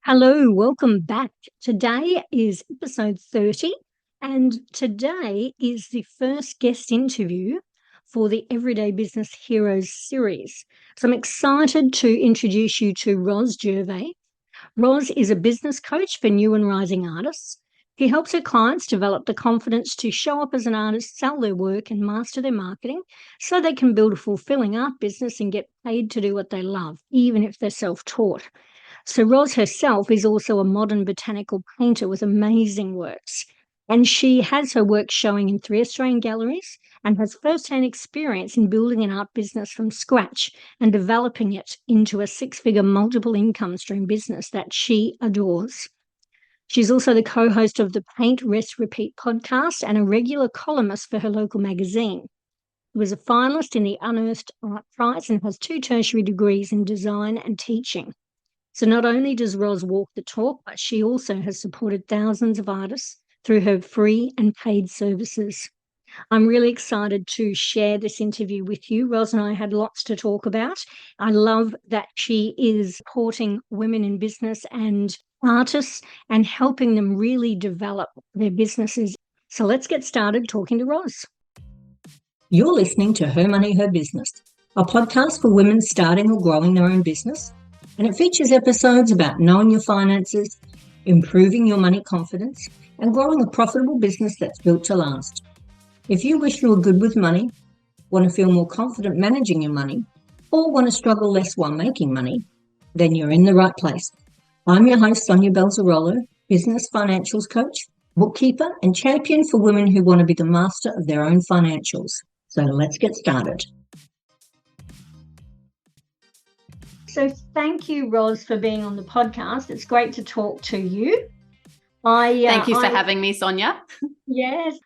Hello, welcome back. Today is episode 30, and today is the first guest interview for the Everyday Business Heroes series. So I'm excited to introduce you to Ros Gervay. Ros is a business coach for new and rising artists. She helps her clients develop the confidence to show up as an artist, sell their work, and master their marketing so they can build a fulfilling art business and get paid to do what they love, even if they're self-taught. So Ros herself is also a modern botanical painter with amazing works. And she has her work showing in 3 Australian galleries and has first-hand experience in building an art business from scratch and developing it into a 6-figure multiple income stream business that she adores. She's also the co-host of the Paint, Rest, Repeat podcast and a regular columnist for her local magazine. She was a finalist in the Unearthed Art Prize and has 2 tertiary degrees in design and teaching. So not only does Ros walk the talk, but she also has supported thousands of artists through her free and paid services. I'm really excited to share this interview with you. Ros and I had lots to talk about. I love that she is supporting women in business and artists and helping them really develop their businesses. So let's get started talking to Ros. You're listening to Her Money, Her Business, a podcast for women starting or growing their own business. And it features episodes about knowing your finances, improving your money confidence, and growing a profitable business that's built to last. If you wish you were good with money, want to feel more confident managing your money, or want to struggle less while making money, then you're in the right place. I'm your host, Sonia Belzarolo, business financials coach, bookkeeper, and champion for women who want to be the master of their own financials. So let's get started. So thank you, Ros, for being on the podcast. It's great to talk to you. Thank you for having me, Sonia. Yes.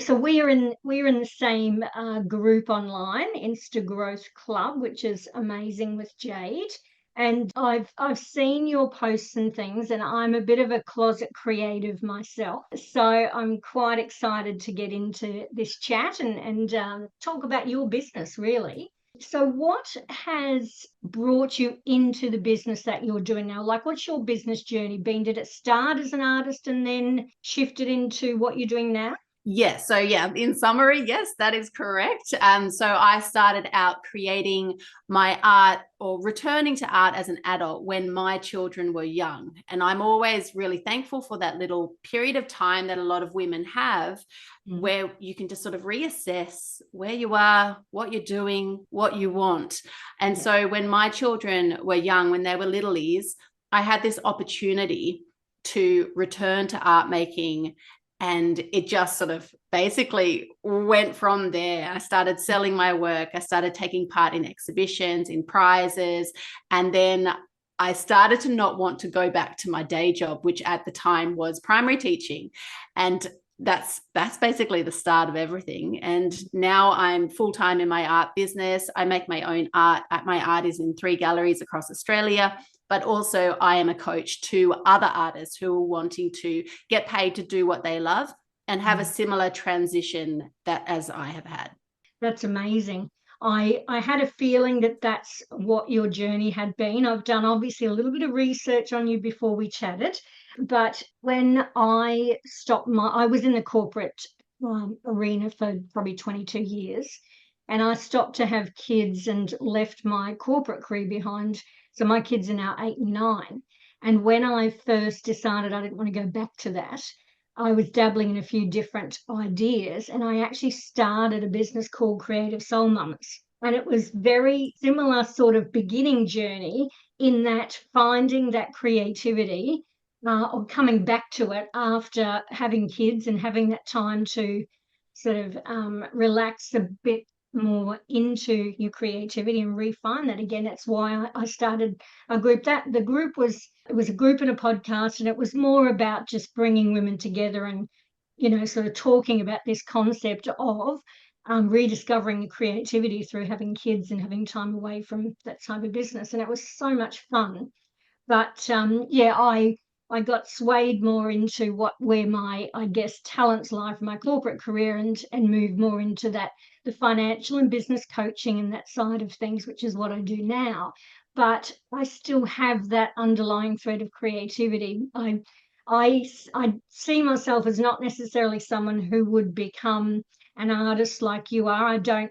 So we're in the same group online, Insta Growth Club, which is amazing with Jade. And I've seen your posts and things, and I'm a bit of a closet creative myself. So I'm quite excited to get into this chat and talk about your business, really. So what has brought you into the business that you're doing now? Like, what's your business journey been? Did it start as an artist and then shifted into what you're doing now? Yes. So in summary, yes, that is correct. So I started out creating my art or returning to art as an adult when my children were young. And I'm always really thankful for that little period of time that a lot of women have where you can just sort of reassess where you are, what you're doing, what you want. And so when my children were young, when they were littlies, I had this opportunity to return to art making. And it just sort of basically went from there. I started selling my work. I started taking part in exhibitions, in prizes. And then I started to not want to go back to my day job, which at the time was primary teaching. And that's basically the start of everything. And now I'm full-time in my art business. I make my own art. My art is in 3 galleries across Australia. But also I am a coach to other artists who are wanting to get paid to do what they love and have a similar transition that as I have had. That's amazing. I had a feeling that that's what your journey had been. I've done obviously a little bit of research on you before we chatted, but when I was in the corporate arena for probably 22 years, and I stopped to have kids and left my corporate career behind. So my kids are now 8 and 9. And when I first decided I didn't want to go back to that, I was dabbling in a few different ideas, and I actually started a business called Creative Soul Mamas. And it was very similar sort of beginning journey in that finding that creativity or coming back to it after having kids and having that time to sort of relax a bit more into your creativity and refine that again. That's why I started a group. It was a group and a podcast, and it was more about just bringing women together and sort of talking about this concept of rediscovering the creativity through having kids and having time away from that type of business. And it was so much fun. But I got swayed more into where my, I guess, talents lie from my corporate career, and moved more into that, the financial and business coaching and that side of things, which is what I do now. but I still have that underlying thread of creativity. I see myself as not necessarily someone who would become an artist like you are. I don't,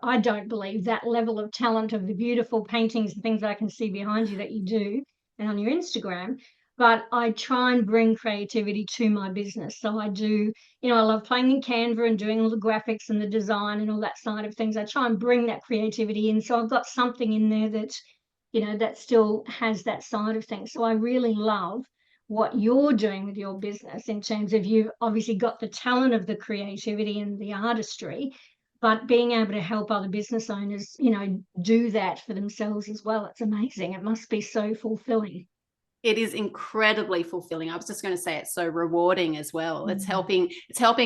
I don't believe that level of talent of the beautiful paintings and things that I can see behind you that you do and on your Instagram. But I try and bring creativity to my business. So I do, I love playing in Canva and doing all the graphics and the design and all that side of things. I try and bring that creativity in. So I've got something in there that, that still has that side of things. So I really love what you're doing with your business in terms of you've obviously got the talent of the creativity and the artistry, but being able to help other business owners, do that for themselves as well. It's amazing. It must be so fulfilling. It is incredibly fulfilling. I was just going to say it's so rewarding as well. It's helping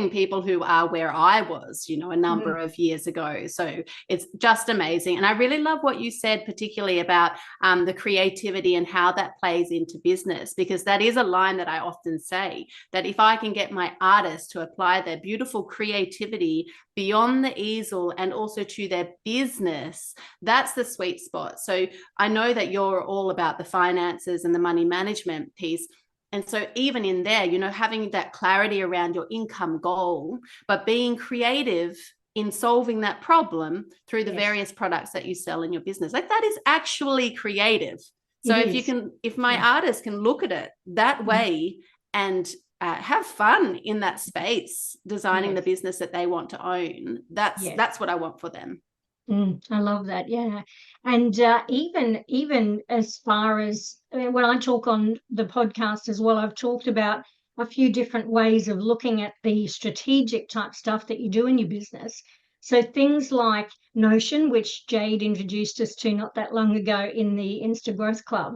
people who are where I was, a number of years ago. So it's just amazing. And I really love what you said, particularly about the creativity and how that plays into business, because that is a line that I often say, that if I can get my artists to apply their beautiful creativity beyond the easel and also to their business, that's the sweet spot. So I know that you're all about the finances and the money management piece. And so even in there, having that clarity around your income goal, but being creative in solving that problem through the various products that you sell in your business, like that is actually creative. So if my artist can look at it that way and have fun in that space, designing the business that they want to own, that's what I want for them. I love that. Yeah. And even as far as, when I talk on the podcast as well, I've talked about a few different ways of looking at the strategic type stuff that you do in your business. So things like Notion, which Jade introduced us to not that long ago in the Insta Growth Club.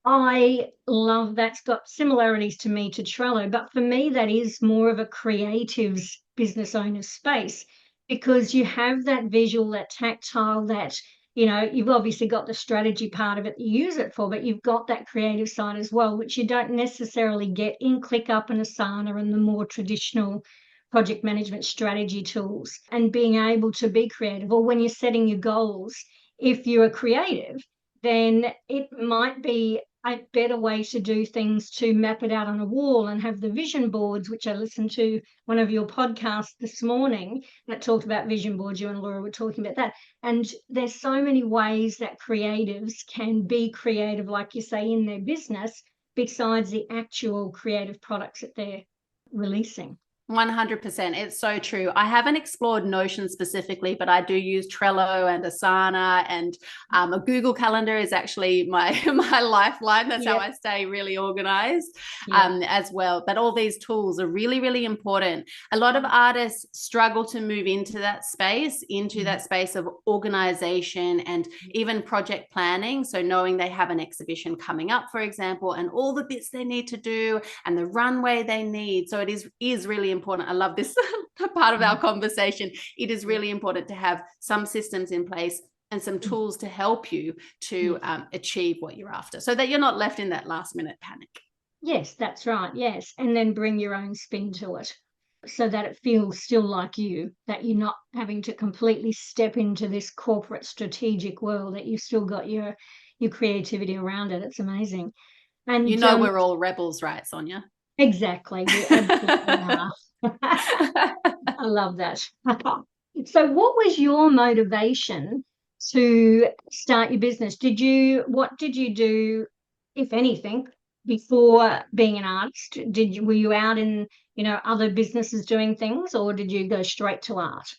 I love that's got similarities to me to Trello, but for me, that is more of a creative's business owner space, because you have that visual, that tactile, that, you've obviously got the strategy part of it you use it for, but you've got that creative side as well, which you don't necessarily get in ClickUp and Asana and the more traditional project management strategy tools. And being able to be creative, or when you're setting your goals, if you're a creative, then it might be a better way to do things to map it out on a wall and have the vision boards, which I listened to one of your podcasts this morning that talked about vision boards. You and Laura were talking about that. And there's so many ways that creatives can be creative, like you say, in their business, besides the actual creative products that they're releasing. 100%. It's so true. I haven't explored Notion specifically, but I do use Trello and Asana, and a Google Calendar is actually my lifeline. That's how I stay really organized as well. But all these tools are really, really important. A lot of artists struggle to move into that space of organization and even project planning. So knowing they have an exhibition coming up, for example, and all the bits they need to do and the runway they need. So it is really important. I love this part of our conversation. It is really important to have some systems in place and some tools to help you to achieve what you're after, so that you're not left in that last minute panic. Yes, that's right. Yes. And then bring your own spin to it, so that it feels still like you, that you're not having to completely step into this corporate strategic world, that you've still got your creativity around it. It's amazing. And we're all rebels, right, Sonia? Exactly. We absolutely are. I love that. So what was your motivation to start your business? What did you do, if anything, before being an artist? Were you out in, other businesses doing things, or did you go straight to art?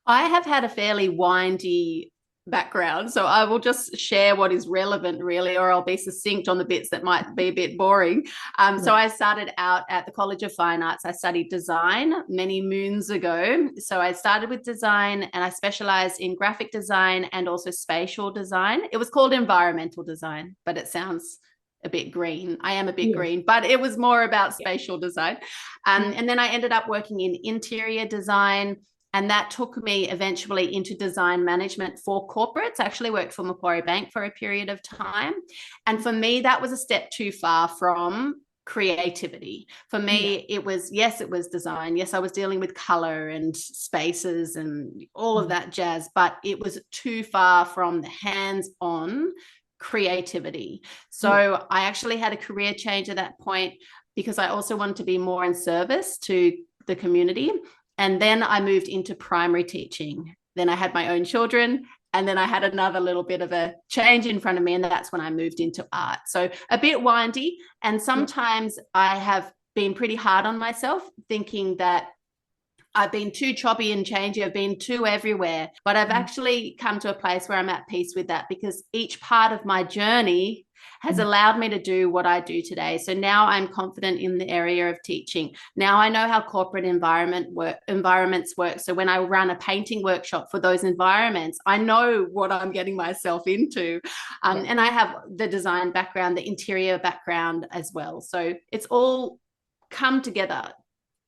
I have had a fairly windy background, so I will just share what is relevant, really, or I'll be succinct on the bits that might be a bit boring. So I started out at the College of Fine Arts. I studied design many moons ago. So I started with design, and I specialized in graphic design and also spatial design. It was called environmental design, but it sounds a bit green. I am a bit green, but it was more about spatial design. And then I ended up working in interior design. And that took me eventually into design management for corporates. I actually worked for Macquarie Bank for a period of time. And for me, that was a step too far from creativity. For me, it was, yes, it was design. Yes, I was dealing with color and spaces and all of that jazz, but it was too far from the hands-on creativity. So I actually had a career change at that point because I also wanted to be more in service to the community. And then I moved into primary teaching. Then I had my own children. And then I had another little bit of a change in front of me. And that's when I moved into art. So a bit windy. And sometimes I have been pretty hard on myself, thinking that I've been too choppy and changey. I've been too everywhere. But I've actually come to a place where I'm at peace with that, because each part of my journey has allowed me to do what I do today. So now I'm confident in the area of teaching. Now I know how corporate environments work. So when I run a painting workshop for those environments, I know what I'm getting myself into. And I have the design background, the interior background as well. So it's all come together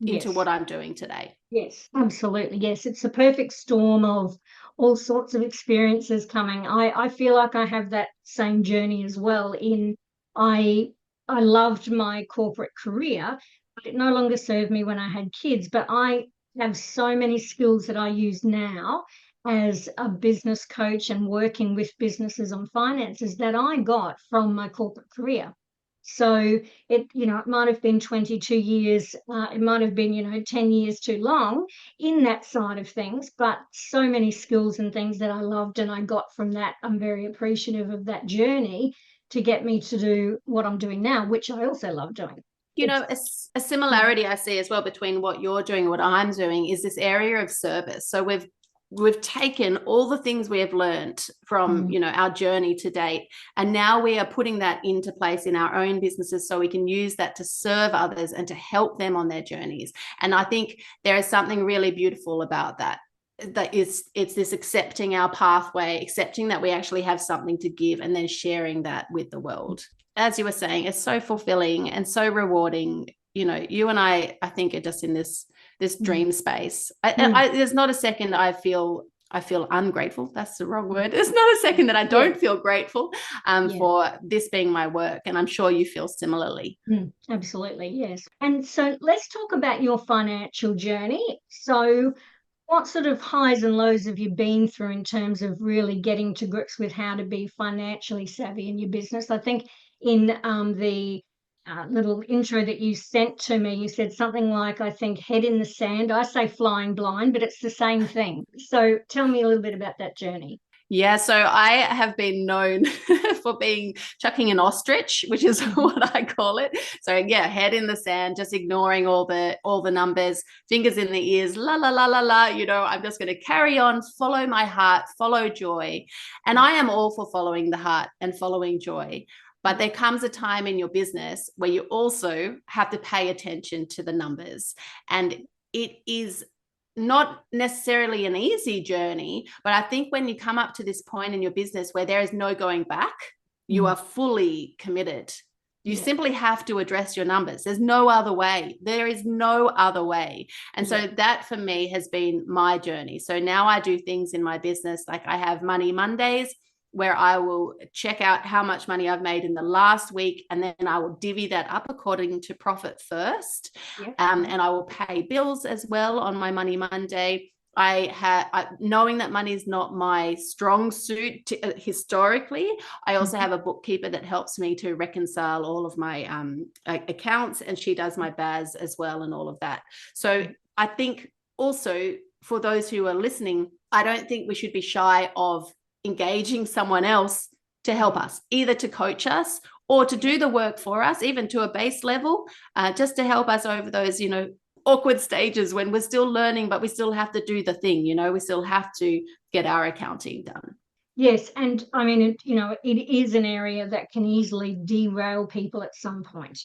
into what I'm doing today. Yes, absolutely. Yes, it's a perfect storm of all sorts of experiences coming. I feel like I have that same journey as well. I loved my corporate career, but it no longer served me when I had kids. But I have so many skills that I use now as a business coach and working with businesses on finances that I got from my corporate career. So it might have been 22 years, it might have been, 10 years too long in that side of things, but so many skills and things that I loved and I got from that. I'm very appreciative of that journey to get me to do what I'm doing now, which I also love doing. A similarity I see as well between what you're doing and what I'm doing is this area of service. So we've taken all the things we have learned from our journey to date, and now we are putting that into place in our own businesses so we can use that to serve others and to help them on their journeys. And I think there is something really beautiful about that it's this accepting our pathway, accepting that we actually have something to give, and then sharing that with the world. As you were saying, it's so fulfilling and so rewarding. You and I think are just in this dream space. There's not a second I feel ungrateful. That's the wrong word. There's not a second that I don't feel grateful for this being my work. And I'm sure you feel similarly. Absolutely, yes. And so let's talk about your financial journey. So what sort of highs and lows have you been through in terms of really getting to grips with how to be financially savvy in your business? I think in the little intro that you sent to me, you said something like, I think, head in the sand. I say flying blind, but it's the same thing. So tell me a little bit about that journey. Yeah, so I have been known for being chucking an ostrich, which is what I call it. So yeah, head in the sand, just ignoring all the numbers, fingers in the ears, la la la la la. I'm just going to carry on, follow my heart, follow joy, and I am all for following the heart and following joy. But there comes a time in your business where you also have to pay attention to the numbers, and it is not necessarily an easy journey, but I think when you come up to this point in your business where there is no going back, you are fully committed. You simply have to address your numbers. There's no other way. There is no other way. And so that for me has been my journey. So now I do things in my business, like I have Money Mondays, where I will check out how much money I've made in the last week, and then I will divvy that up according to profit first. And I will pay bills as well on my Money Monday. Knowing that money is not my strong suit historically, I also have a bookkeeper that helps me to reconcile all of my accounts, and she does my BAS as well and all of that. So I think also for those who are listening, I don't think we should be shy of engaging someone else to help us, either to coach us or to do the work for us, even to a base level, just to help us over those, awkward stages when we're still learning, but we still have to do the thing, we still have to get our accounting done. Yes, and I mean, it is an area that can easily derail people at some point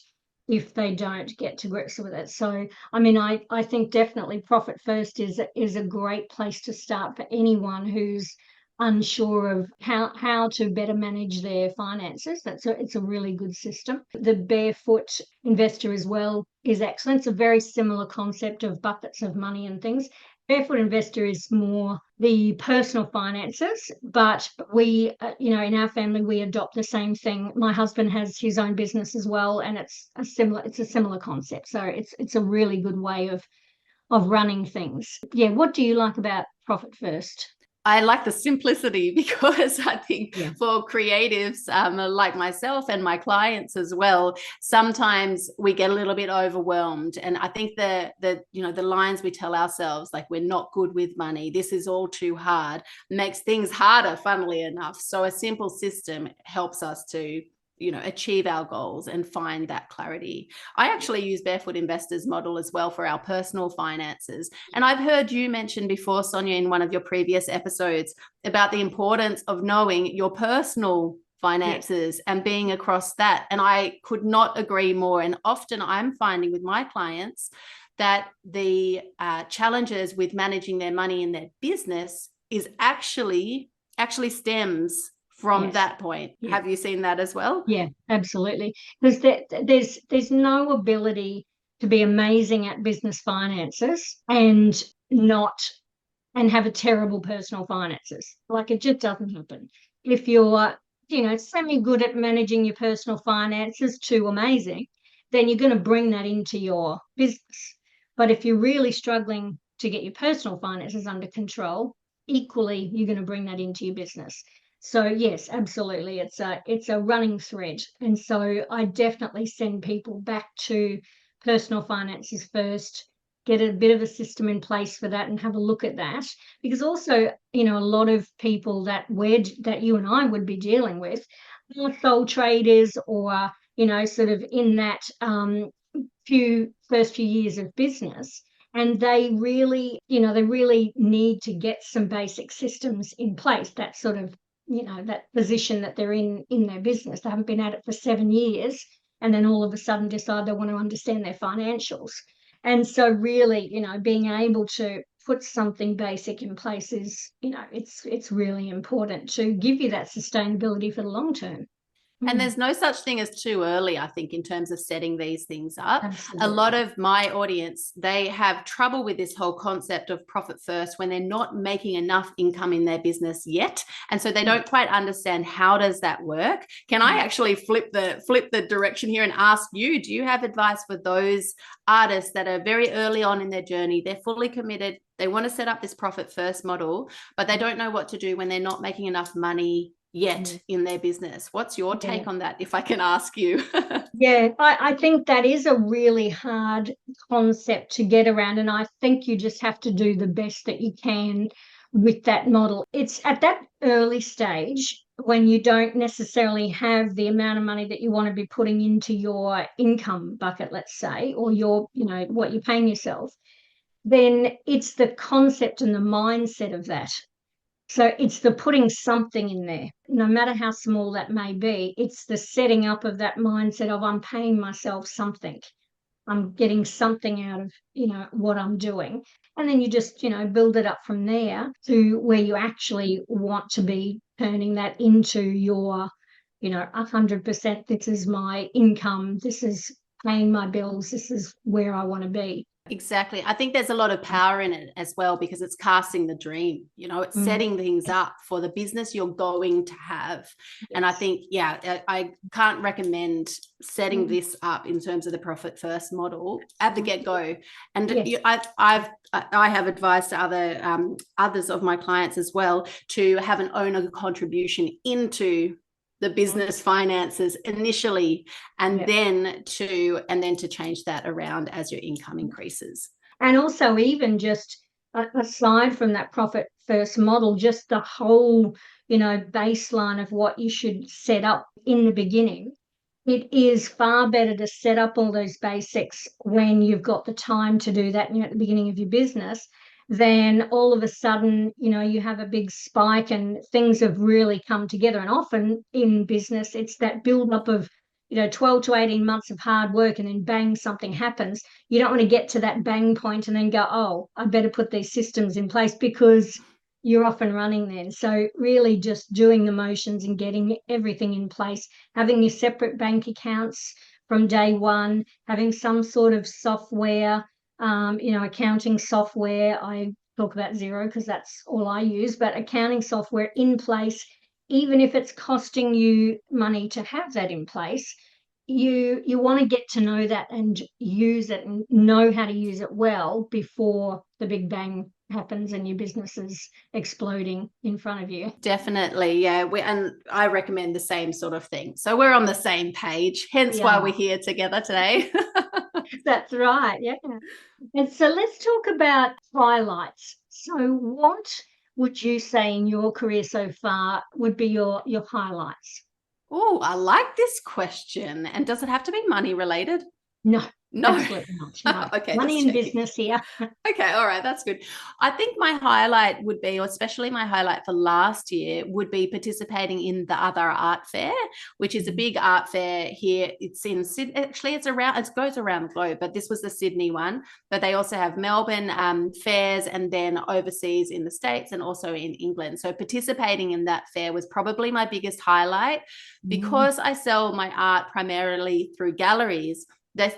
if they don't get to grips with it. So, I mean, I think definitely Profit First is a great place to start for anyone who's unsure of how to better manage their finances. It's a really good system. The Barefoot Investor as well is excellent. It's a very similar concept of buckets of money and things. Barefoot Investor is more the personal finances, but we, in our family, we adopt the same thing. My husband has his own business as well, and it's a similar concept. So it's a really good way of running things. Yeah. What do you like about Profit First? I like the simplicity because I think Yeah. for creatives like myself and my clients as well, sometimes we get a little bit overwhelmed. And I think the lines we tell ourselves, like we're not good with money, this is all too hard, makes things harder, funnily enough. So a simple system helps us to achieve our goals and find that clarity. I actually use Barefoot Investors model as well for our personal finances. And I've heard you mention before, Sonia, in one of your previous episodes about the importance of knowing your personal finances and being across that. And I could not agree more. And often I'm finding with my clients that the challenges with managing their money in their business is actually stems from that point. Yeah. Have you seen that as well? Yeah, absolutely. Because there's no ability to be amazing at business finances and not and have a terrible personal finances. Like it just doesn't happen. If you're, semi good at managing your personal finances to amazing, then you're going to bring that into your business. But if you're really struggling to get your personal finances under control, equally you're going to bring that into your business. So yes, absolutely, it's a running thread, and so I definitely send people back to personal finances first, get a bit of a system in place for that and have a look at that, because also a lot of people that you and I would be dealing with are sole traders or sort of in that first few years of business, and they really need to get some basic systems in place, that sort of that position that they're in their business. They haven't been at it for 7 years and then all of a sudden decide they want to understand their financials. And so really, being able to put something basic in place is, it's really important to give you that sustainability for the long term. And there's no such thing as too early, I think, in terms of setting these things up. Absolutely. A lot of my audience, they have trouble with this whole concept of profit first when they're not making enough income in their business yet. And so they don't quite understand, how does that work? Can I actually flip the direction here and ask you, do you have advice for those artists that are very early on in their journey? They're fully committed. They want to set up this profit first model, but they don't know what to do when they're not making enough money yet in their business. What's your take on that, if I can ask you? Yeah, I think that is a really hard concept to get around, and I think you just have to do the best that you can with that model. It's at that early stage when you don't necessarily have the amount of money that you want to be putting into your income bucket, let's say, or what you're paying yourself, then it's the concept and the mindset of that. So it's the putting something in there, no matter how small that may be. It's the setting up of that mindset of, I'm paying myself something. I'm getting something out of, what I'm doing. And then you just, build it up from there to where you actually want to be turning that into your, 100%. This is my income. This is paying my bills. This is where I want to be. Exactly. I think there's a lot of power in it as well, because it's casting the dream, it's setting things up for the business you're going to have. Yes. And I think, I can't recommend setting this up in terms of the profit first model at the get-go. And I have advised to others of my clients as well to have an owner contribution into the business finances initially, and then to change that around as your income increases. And also, even just aside from that profit first model, just the whole, baseline of what you should set up in the beginning. It is far better to set up all those basics when you've got the time to do that, at the beginning of your business, then all of a sudden, you have a big spike and things have really come together. And often in business, it's that build up of, 12 to 18 months of hard work, and then bang, something happens. You don't want to get to that bang point and then go, oh, I better put these systems in place, because you're off and running then. So really just doing the motions and getting everything in place, having your separate bank accounts from day one, having some sort of software, accounting software. I talk about Xero because that's all I use, but accounting software in place, even if it's costing you money to have that in place, you want to get to know that and use it and know how to use it well before the big bang happens and your business is exploding in front of you. Definitely, yeah. And I recommend the same sort of thing. So we're on the same page, hence why we're here together today. That's right, yeah. And so let's talk about highlights. So what would you say in your career so far would be your highlights? Oh, I like this question. And does it have to be money related? No, No. absolutely not. No. Okay, Money just in checking. business here. Okay, all right, that's good. I think my highlight would be, or especially my highlight for last year, would be participating in the Other Art Fair, which is a big art fair here. It's in Sydney. Actually, it goes around the globe, but this was the Sydney one. But they also have Melbourne fairs, and then overseas in the States and also in England. So participating in that fair was probably my biggest highlight because I sell my art primarily through galleries.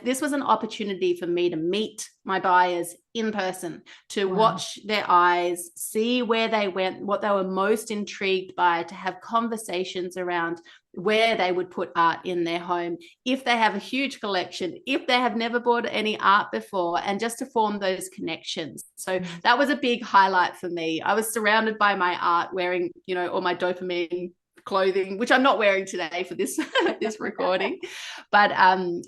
This was an opportunity for me to meet my buyers in person, to watch their eyes, see where they went, what they were most intrigued by, to have conversations around where they would put art in their home, if they have a huge collection, if they have never bought any art before, and just to form those connections. So that was a big highlight for me. I was surrounded by my art, wearing, all my dopamine clothing, which I'm not wearing today for this this recording, but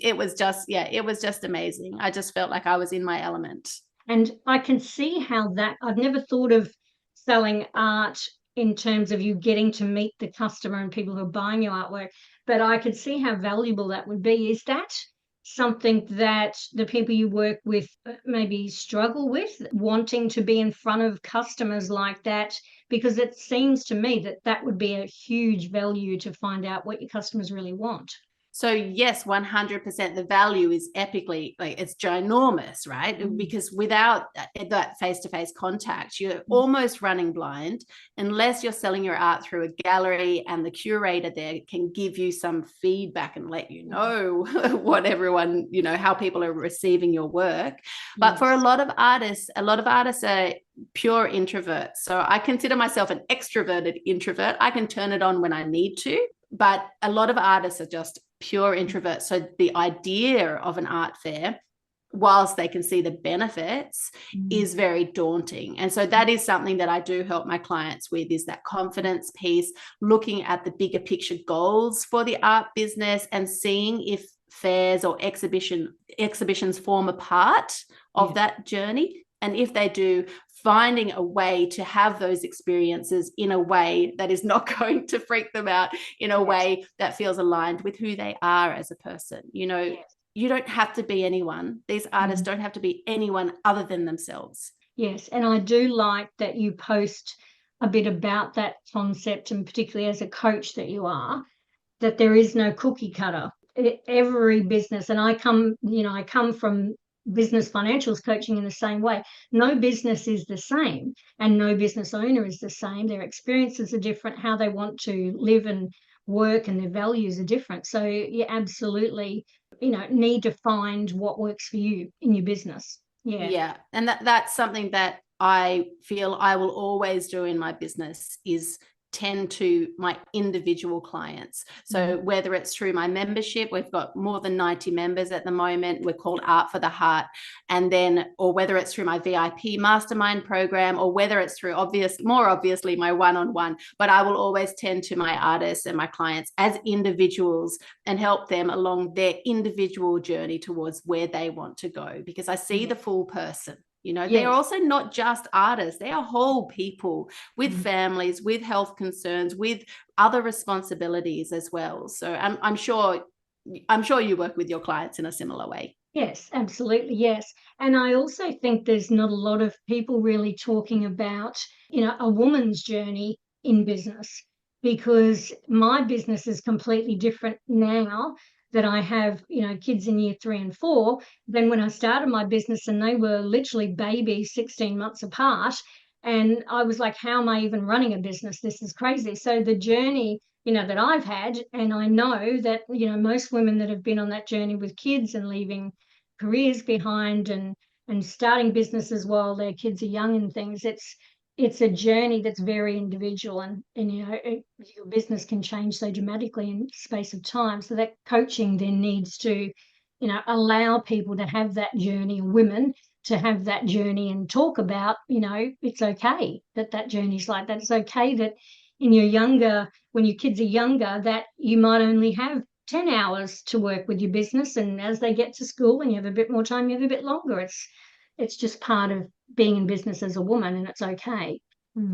it was just amazing. I just felt like I was in my element. And I can see how that, I've never thought of selling art in terms of you getting to meet the customer and people who are buying your artwork, but I could see how valuable that would be. Is that something that the people you work with maybe struggle with, wanting to be in front of customers like that? Because it seems to me that that would be a huge value to find out what your customers really want. So yes, 100%, the value is epically, like, it's ginormous, right? Because without that face-to-face contact, you're almost running blind unless you're selling your art through a gallery and the curator there can give you some feedback and let you know what everyone, how people are receiving your work. But for a lot of artists are pure introverts. So I consider myself an extroverted introvert. I can turn it on when I need to, but a lot of artists are just pure introverts. So the idea of an art fair, whilst they can see the benefits, is very daunting. And so that is something that I do help my clients with, is that confidence piece, looking at the bigger picture goals for the art business and seeing if fairs or exhibitions form a part of that journey. And if they do, finding a way to have those experiences in a way that is not going to freak them out, in a way that feels aligned with who they are as a person. You don't have to be anyone. These artists don't have to be anyone other than themselves. Yes, and I do like that you post a bit about that concept, and particularly as a coach that you are, that there is no cookie cutter. Every business, and I come from business financials coaching in the same way. No business is the same, and no business owner is the same. Their experiences are different, how they want to live and work, and their values are different. So you absolutely, need to find what works for you in your business. Yeah. And that's something that I feel I will always do in my business, is tend to my individual clients. So whether it's through my membership, we've got more than 90 members at the moment. We're called Art for the Heart. And then, or whether it's through my VIP mastermind program, or whether it's through more obviously my one-on-one, but I will always tend to my artists and my clients as individuals and help them along their individual journey towards where they want to go, because I see the full person. They're also not just artists. They are whole people with families, with health concerns, with other responsibilities as well. So I'm sure you work with your clients in a similar way. Yes, absolutely. Yes. And I also think there's not a lot of people really talking about, a woman's journey in business, because my business is completely different now that I have, kids in year 3 and 4 than when I started my business, and they were literally babies 16 months apart. And I was like, how am I even running a business? This is crazy. So the journey, that I've had, and I know that, most women that have been on that journey with kids and leaving careers behind and and starting businesses while their kids are young and things, it's a journey that's very individual, and your business can change so dramatically in space of time. So that coaching then needs to allow people to have that journey, women to have that journey, and talk about it's okay that journey's like that. It's okay that when your kids are younger, that you might only have 10 hours to work with your business, and as they get to school and you have a bit more time, you have a bit longer. It's just part of being in business as a woman, and it's okay.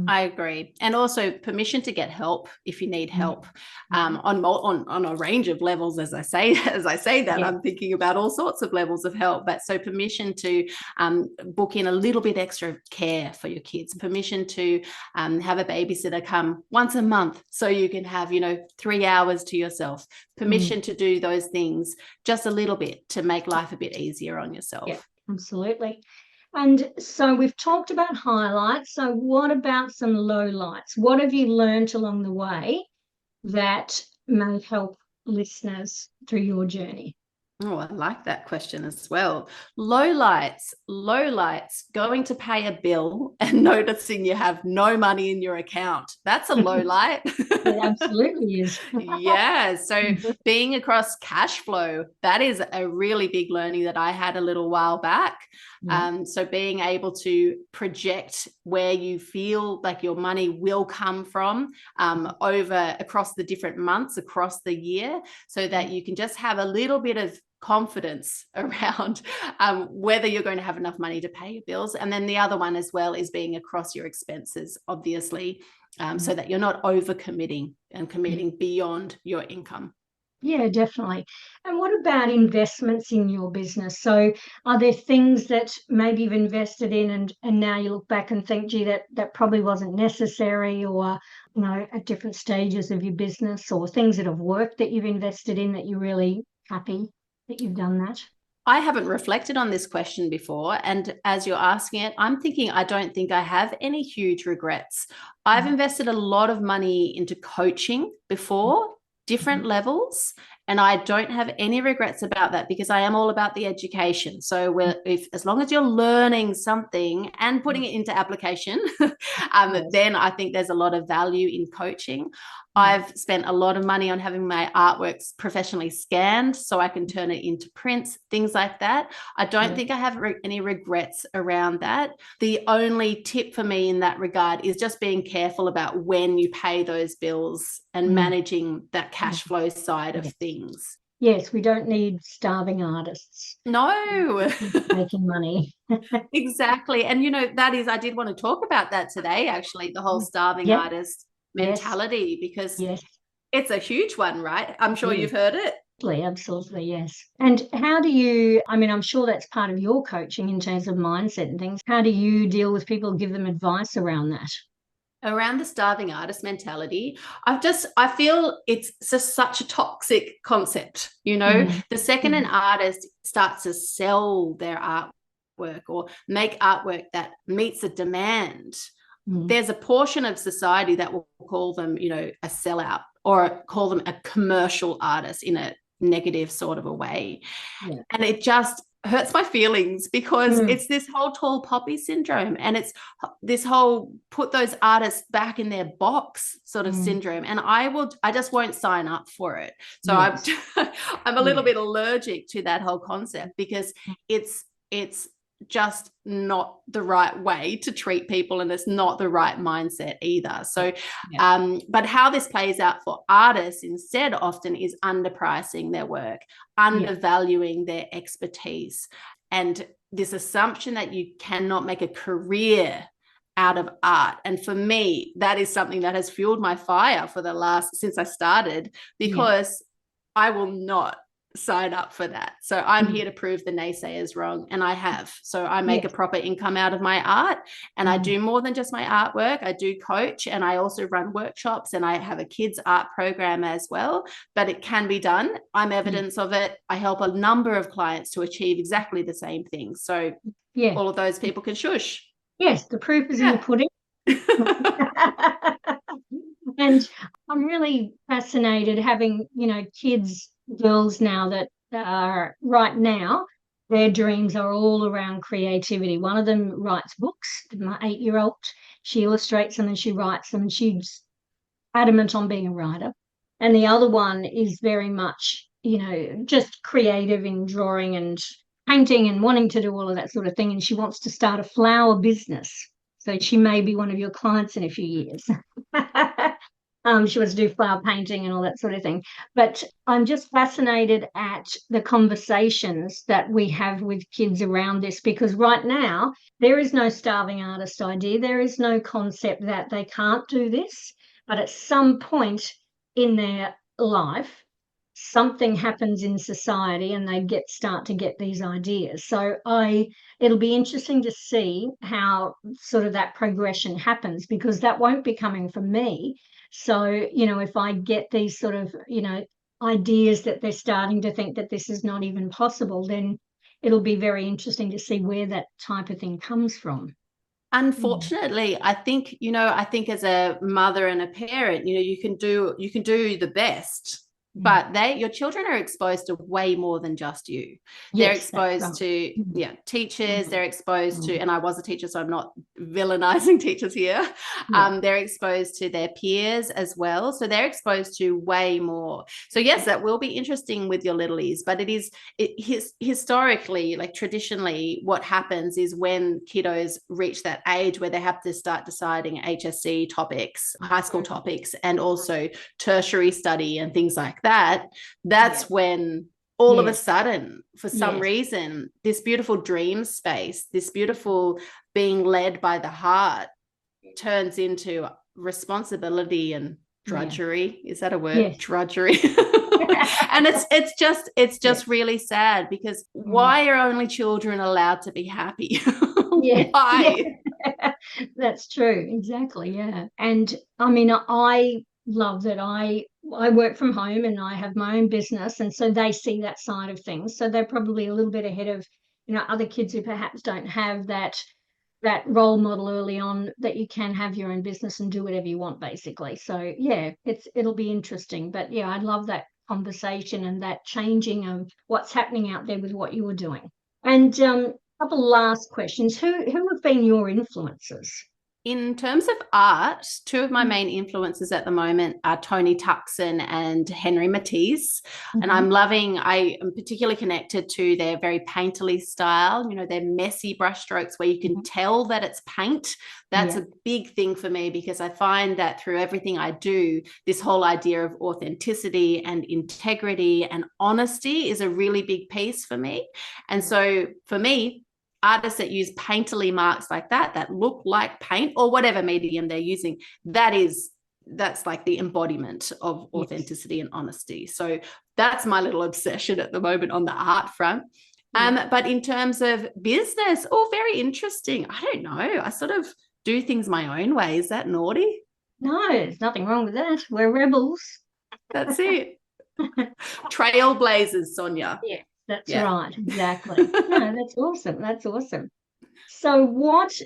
I agree. And also permission to get help if you need help, on a range of levels. As I say that, I'm thinking about all sorts of levels of help. But so permission to book in a little bit extra care for your kids, permission to have a babysitter come once a month so you can have 3 hours to yourself, permission to do those things just a little bit to make life a bit easier on yourself. Yeah, absolutely. And so we've talked about highlights. So what about some lowlights? What have you learned along the way that may help listeners through your journey? Oh, I like that question as well. Lowlights, going to pay a bill and noticing you have no money in your account. That's a low light. It absolutely is. Yeah. So being across cash flow, that is a really big learning that I had a little while back. So being able to project where you feel like your money will come from across the different months, across the year, so that you can just have a little bit of confidence around whether you're going to have enough money to pay your bills. And then the other one as well is being across your expenses, obviously, so that you're not overcommitting and committing beyond your income. Yeah, definitely. And what about investments in your business? So are there things that maybe you've invested in and now you look back and think, gee, that probably wasn't necessary, or, at different stages of your business, or things that have worked that you've invested in that you're really happy that you've done that? I haven't reflected on this question before. And as you're asking it, I'm thinking, I don't think I have any huge regrets. I've invested a lot of money into coaching before, different levels, and I don't have any regrets about that, because I am all about the education. So as long as you're learning something and putting it into application, then I think there's a lot of value in coaching. I've spent a lot of money on having my artworks professionally scanned so I can turn it into prints, things like that. I don't think I have any regrets around that. The only tip for me in that regard is just being careful about when you pay those bills and managing that cash flow side of things. Yes, we don't need starving artists. No. Making money. Exactly. And, I did want to talk about that today, actually, the whole starving artist mentality, because it's a huge one, right? I'm sure you've heard it. Absolutely, yes. And how do you, I'm sure that's part of your coaching in terms of mindset and things. How do you deal with people, give them advice around that? Around the starving artist mentality, I feel it's just such a toxic concept. The second an artist starts to sell their artwork or make artwork that meets the demand, there's a portion of society that will call them, a sellout, or call them a commercial artist in a negative sort of a way. And it just hurts my feelings, because it's this whole tall poppy syndrome, and it's this whole put those artists back in their box sort of syndrome. And I just won't sign up for it. So I'm a little bit allergic to that whole concept, because it's just not the right way to treat people, and it's not the right mindset either. So but how this plays out for artists instead often is underpricing their work, undervaluing their expertise, and this assumption that you cannot make a career out of art. And for me, that is something that has fueled my fire since I started, because I will not sign up for that. So I'm here to prove the naysayers wrong, and I have. So I make a proper income out of my art, and I do more than just my artwork. I do coach, and I also run workshops, and I have a kids art program as well. But it can be done. I'm evidence of it. I help a number of clients to achieve exactly the same thing. So all of those people can shush. Yes, the proof is in the pudding. And I'm really fascinated having, kids, girls now that are right now their dreams are all around creativity. One of them writes books. My 8-year-old, she illustrates them and she writes them, and she's adamant on being a writer. And the other one is very much, just creative in drawing and painting and wanting to do all of that sort of thing. And she wants to start a flower business. So she may be one of your clients in a few years. She wants to do flower painting and all that sort of thing. But I'm just fascinated at the conversations that we have with kids around this, because right now there is no starving artist idea. There is no concept that they can't do this. But at some point in their life, something happens in society and they start to get these ideas. So it'll be interesting to see how sort of that progression happens, because that won't be coming from me. So, if I get these sort of, ideas that they're starting to think that this is not even possible, then it'll be very interesting to see where that type of thing comes from. Unfortunately, I think, as a mother and a parent, you can do the best, but your children are exposed to way more than just you. They're Yes, that's exposed right. to teachers, they're exposed to, and I was a teacher, so I'm not villainizing teachers here. Yeah. They're exposed to their peers as well. So they're exposed to way more. So yes, that will be interesting with your littlies, but historically, like traditionally, what happens is when kiddos reach that age where they have to start deciding HSC topics, high school topics, and also tertiary study and things like that, that's when all of a sudden, for some reason, this beautiful dream space, this beautiful being led by the heart turns into responsibility and drudgery. Is that a word? Yes. Drudgery. And it's just really sad, because why are only children allowed to be happy? Why? Yeah. That's true. Exactly. Yeah. And I mean, I love that I work from home and I have my own business, and so they see that side of things. So they're probably a little bit ahead of, other kids who perhaps don't have that role model early on, that you can have your own business and do whatever you want, basically. So yeah, it'll be interesting. But yeah, I love that conversation and that changing of what's happening out there with what you were doing. And couple last questions. Who have been your influences? In terms of art, two of my main influences at the moment are Tony Tuxon and Henry Matisse. And I am particularly connected to their very painterly style, their messy brushstrokes where you can tell that it's paint. That's a big thing for me, because I find that through everything I do, this whole idea of authenticity and integrity and honesty is a really big piece for me. And so for me, artists that use painterly marks like that look like paint, or whatever medium they're using, that's like the embodiment of authenticity and honesty. So that's my little obsession at the moment on the art front. But in terms of business, very interesting. I don't know. I sort of do things my own way. Is that naughty? No, there's nothing wrong with that. We're rebels. That's it. Trailblazers, Sonia. Yeah. That's right, exactly. No, that's awesome. That's awesome. So what's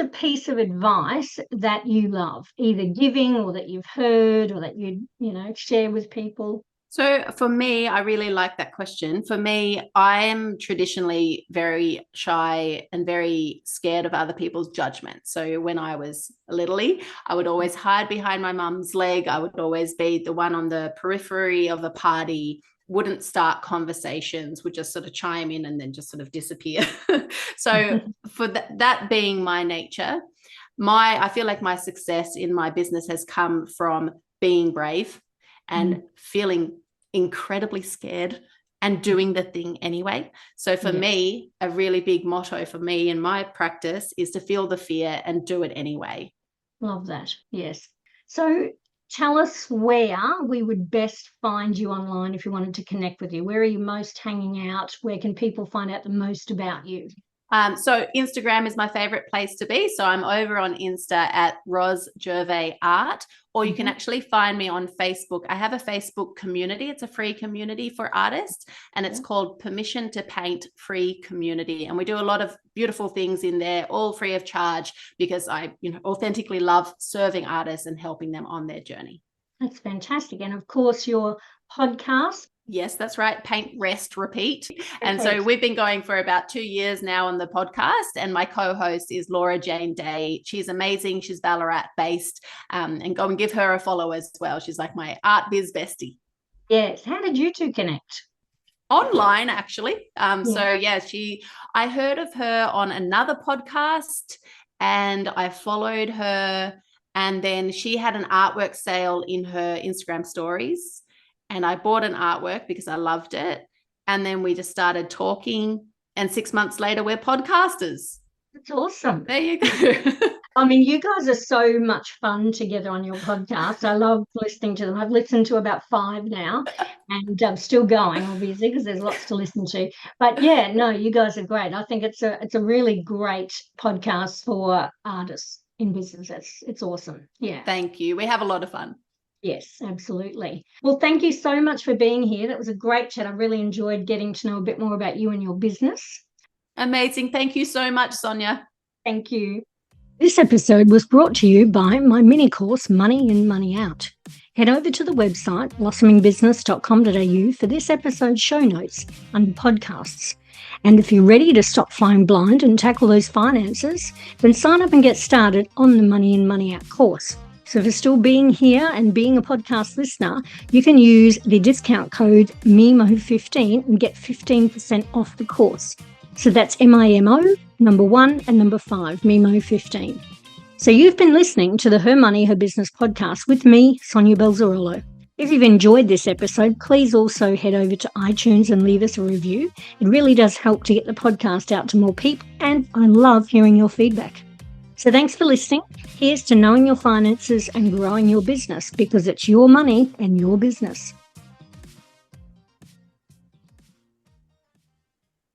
a piece of advice that you love, either giving or that you've heard or that share with people? So for me, I really like that question. For me, I am traditionally very shy and very scared of other people's judgment. So when I was littly, I would always hide behind my mum's leg. I would always be the one on the periphery of the party, wouldn't start conversations, would just sort of chime in and then just sort of disappear. So for that being my nature, I feel like my success in my business has come from being brave and feeling incredibly scared and doing the thing anyway. So for me, a really big motto for me in my practice is to feel the fear and do it anyway. Love that. Yes. So tell us where we would best find you online if you wanted to connect with you. Where are you most hanging out? Where can people find out the most about you? So Instagram is my favorite place to be. So I'm over on Insta at Ros Gervay Art, or you can actually find me on Facebook. I have a Facebook community. It's a free community for artists, and it's called Permission to Paint Free Community. And we do a lot of beautiful things in there, all free of charge, because I, authentically love serving artists and helping them on their journey. That's fantastic. And of course, your podcast, Yes, that's right. Paint, rest, repeat. And Okay. so we've been going for about 2 years now on the podcast. And my co-host is Laura Jane Day. She's amazing. She's Ballarat based. And go and give her a follow as well. She's like my art biz bestie. Yes. How did you two connect? Online, actually. Yeah. So yeah, I heard of her on another podcast and I followed her. And then she had an artwork sale in her Instagram stories. And I bought an artwork because I loved it. And then we just started talking. And 6 months later, we're podcasters. That's awesome. There you go. I mean, you guys are so much fun together on your podcast. I love listening to them. I've listened to about 5 now, and I'm still going, obviously, because there's lots to listen to. But yeah, no, you guys are great. I think it's a really great podcast for artists in business. It's awesome. Yeah. Thank you. We have a lot of fun. Yes, absolutely. Well, thank you so much for being here. That was a great chat. I really enjoyed getting to know a bit more about you and your business. Amazing. Thank you so much, Sonia. Thank you. This episode was brought to you by my mini course, Money In, Money Out. Head over to the website, blossomingbusiness.com.au, for this episode's show notes under podcasts. And if you're ready to stop flying blind and tackle those finances, then sign up and get started on the Money In, Money Out course. So for still being here and being a podcast listener, you can use the discount code MIMO15 and get 15% off the course. So that's MIMO, number 1 and number 5, MIMO15. So you've been listening to the Her Money, Her Business podcast with me, Sonia Belzarolo. If you've enjoyed this episode, please also head over to iTunes and leave us a review. It really does help to get the podcast out to more people, and I love hearing your feedback. So thanks for listening. Here's to knowing your finances and growing your business, because it's your money and your business.